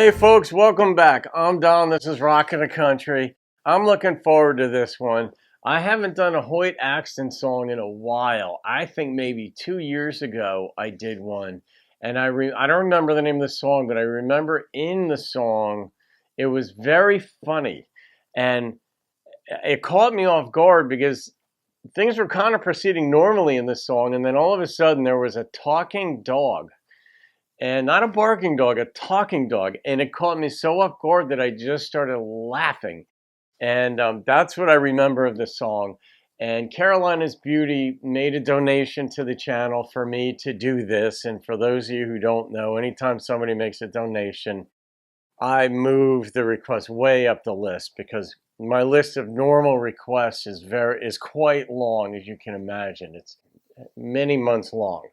Hey folks, welcome back. I'm Don, this is Rockin' the Country. I'm looking forward to this one. I haven't done a Hoyt Axton song in a while. I think maybe 2 years ago I did one. And I don't remember the name of the song, but I remember in the song, it was very funny. And it caught me off guard because things were kind of proceeding normally in this song. And then all of a sudden there was a talking dog. And not a barking dog, a talking dog. And it caught me so off guard that I just started laughing. And that's what I remember of the song. And Carolina's Beauty made a donation to the channel for me to do this. And for those of you who don't know, anytime somebody makes a donation, I move the request way up the list because my list of normal requests is quite long, as you can imagine. It's many months long.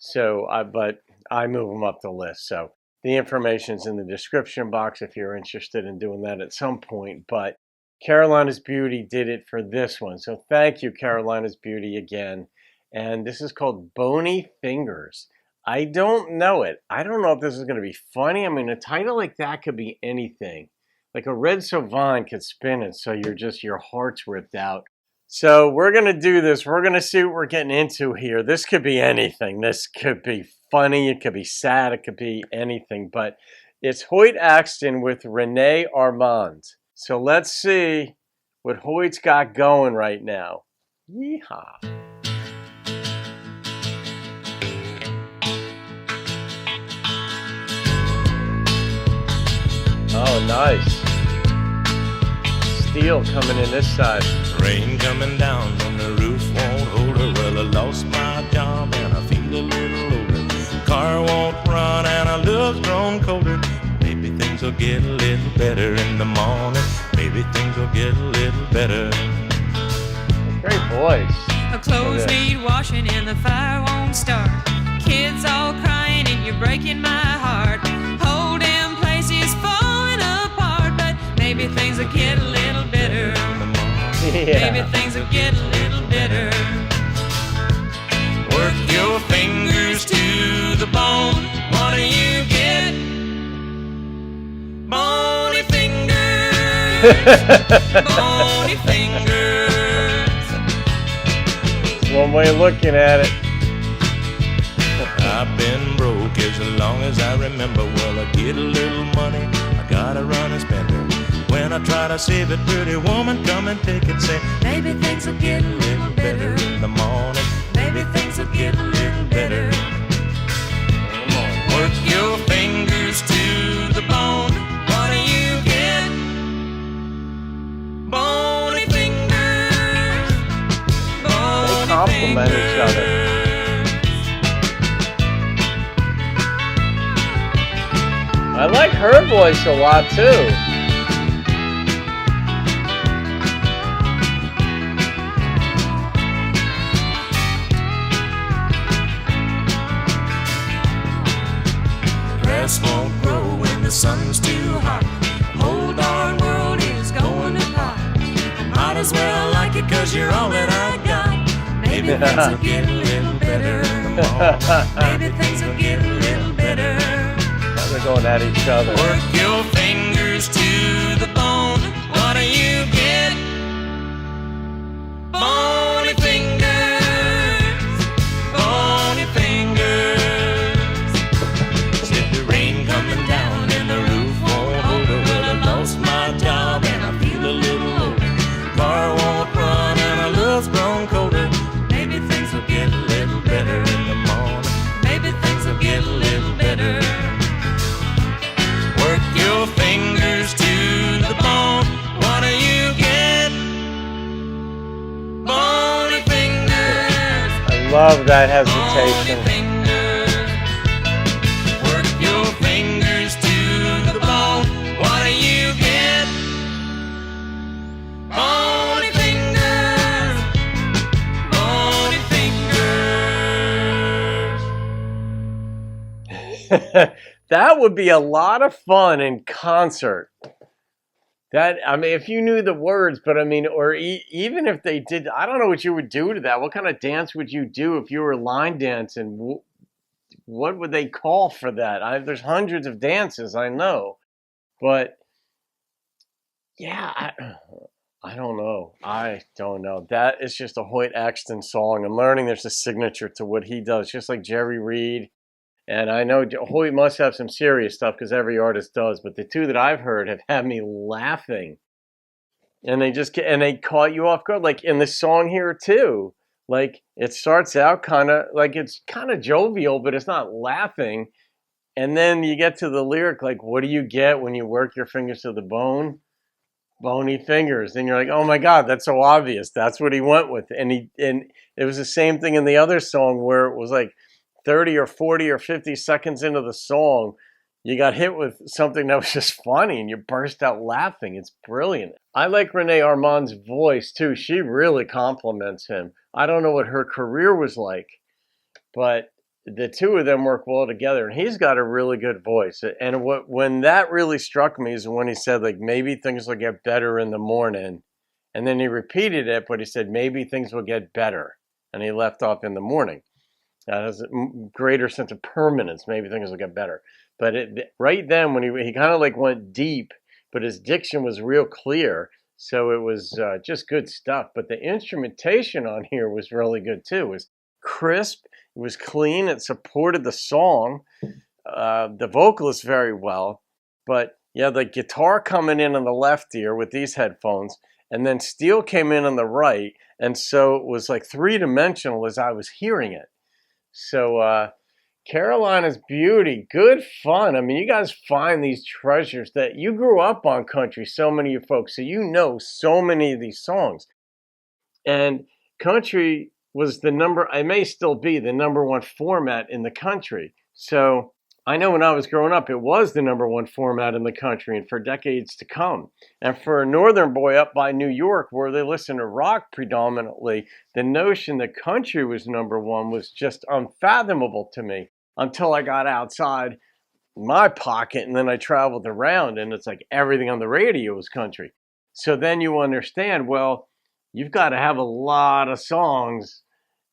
So, but I move them up the list. So the information's in the description box if you're interested in doing that at some point. But Carolina's Beauty did it for this one. So thank you, Carolina's Beauty, again. And this is called Boney Fingers. I don't know it. I don't know if this is going to be funny. I mean, a title like that could be anything. Like a Red Sylvan could spin it so your heart's ripped out. So we're going to do this. We're going to see what we're getting into here. This could be anything. This could be funny. It could be sad. It could be anything. But it's Hoyt Axton with Renee Armand. So let's see what Hoyt's got going right now. Yeehaw. Oh, nice. Steel coming in this side. Rain coming down and the roof won't hold her. Well, I lost my job and I feel a little older. Car won't run and I love's grown colder. Maybe things will get a little better in the morning. Maybe things will get a little better. Great voice. The clothes need washing and the fire won't start. Kids all crying and you're breaking my heart. Whole damn place is falling apart, but maybe things will get a little better. Yeah. Maybe things will get a little better. Work your fingers to the bone. What do you get? Bony fingers. Bony fingers. One way of looking at it. I've been broke as long as I remember. Well, I get a little money, I gotta run and spend it. When I try to save it, pretty woman, come and take it. Say, maybe things will get a little better in the morning. Maybe things will get a little better. Work your fingers to the bone. What do you get? Bony fingers. They complement each other. I like her voice a lot too. Grass won't grow when the sun's too hot. The whole darn world is going to pot. Might as well like it cause you're all that I got. Maybe things will get a little better in the morning. Maybe things will get a little better. They're going at each other. Work your fingers to the bone. What do you get? Bony fingers. Bony fingers. Said the rain coming down and the roof won't hold her. Well, I lost my job and I feel a little older. Car won't run and I love's grown colder. Maybe things will get a little better in the morning. Maybe things will get a little better. Work your fingers to the bone. What do you get? Bony fingers. I love that Bony hesitation. fingers. Work your fingers to the bone. What do you get? Bony fingers. Bony fingers. That would be a lot of fun in concert. I mean, if you knew the words, but I mean, or even if they did, I don't know what you would do to that. What kind of dance would you do if you were line dancing? What would they call for that? There's hundreds of dances, I know. But yeah, I don't know. I don't know. That is just a Hoyt Axton song. I'm learning there's a signature to what he does, just like Jerry Reed. And I know Hoyt must have some serious stuff because every artist does. But the two that I've heard have had me laughing. And they caught you off guard. Like in the song here too. Like it starts out kind of like it's kind of jovial, but it's not laughing. And then you get to the lyric, like, what do you get when you work your fingers to the bone? Bony fingers. And you're like, oh my God, that's so obvious. That's what he went with. And it was the same thing in the other song where it was like 30 or 40 or 50 seconds into the song, you got hit with something that was just funny and you burst out laughing. It's brilliant. I like Renee Armand's voice too. She really compliments him. I don't know what her career was like, but the two of them work well together, and he's got a really good voice. And when that really struck me is when he said, like, maybe things will get better in the morning. And then he repeated it, but he said, maybe things will get better. And he left off in the morning. That has a greater sense of permanence. Maybe things will get better. But right then, when he kind of like went deep, but his diction was real clear. So it was just good stuff. But the instrumentation on here was really good too. It was crisp. It was clean. It supported the song. The vocalist very well. But yeah, the guitar coming in on the left ear with these headphones, and then steel came in on the right. And so it was like three-dimensional as I was hearing it. So Carolina's Beauty, good fun. I mean, you guys find these treasures that you grew up on country, so many of you folks. So you know so many of these songs. And country was it may still be the number one format in the country. So I know when I was growing up, it was the number one format in the country and for decades to come. And for a northern boy up by New York, where they listen to rock predominantly, the notion that country was number one was just unfathomable to me until I got outside my pocket and then I traveled around and it's like everything on the radio was country. So then you understand, well, you've got to have a lot of songs.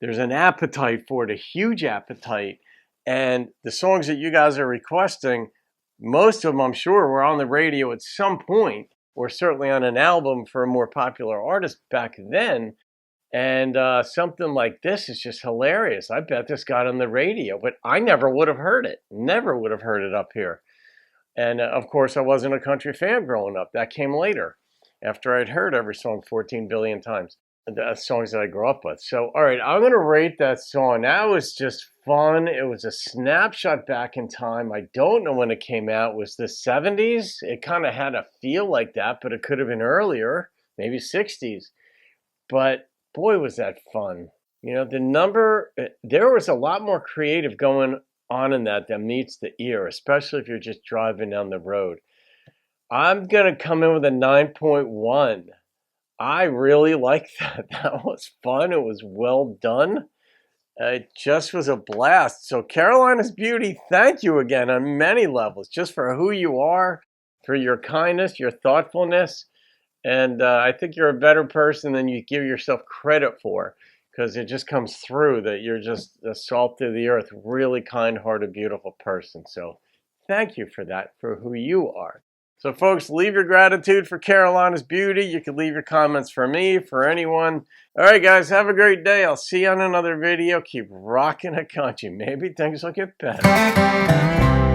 There's an appetite for it, a huge appetite. And the songs that you guys are requesting, most of them, I'm sure, were on the radio at some point, or certainly on an album for a more popular artist back then. And something like this is just hilarious. I bet this got on the radio, but I never would have heard it. Never would have heard it up here. And of course, I wasn't a country fan growing up. That came later, after I'd heard every song 14 billion times. The songs that I grew up with. So, all right, I'm going to rate that song. That was just fun. It was a snapshot back in time. I don't know when it came out. It was the 70s? It kind of had a feel like that, but it could have been earlier, maybe 60s. But boy, was that fun. You know, there was a lot more creative going on in that than meets the ear, especially if you're just driving down the road. I'm going to come in with a 9.1. I really liked that. That was fun. It was well done. It just was a blast. So Carolina's Beauty, thank you again on many levels, just for who you are, for your kindness, your thoughtfulness. And I think you're a better person than you give yourself credit for, because it just comes through that you're just a salt of the earth, really kind-hearted, beautiful person. So thank you for that, for who you are. So folks, leave your gratitude for Carolina's Beauty. You can leave your comments for me, for anyone. All right, guys, have a great day. I'll see you on another video. Keep rocking the country. Maybe things will get better.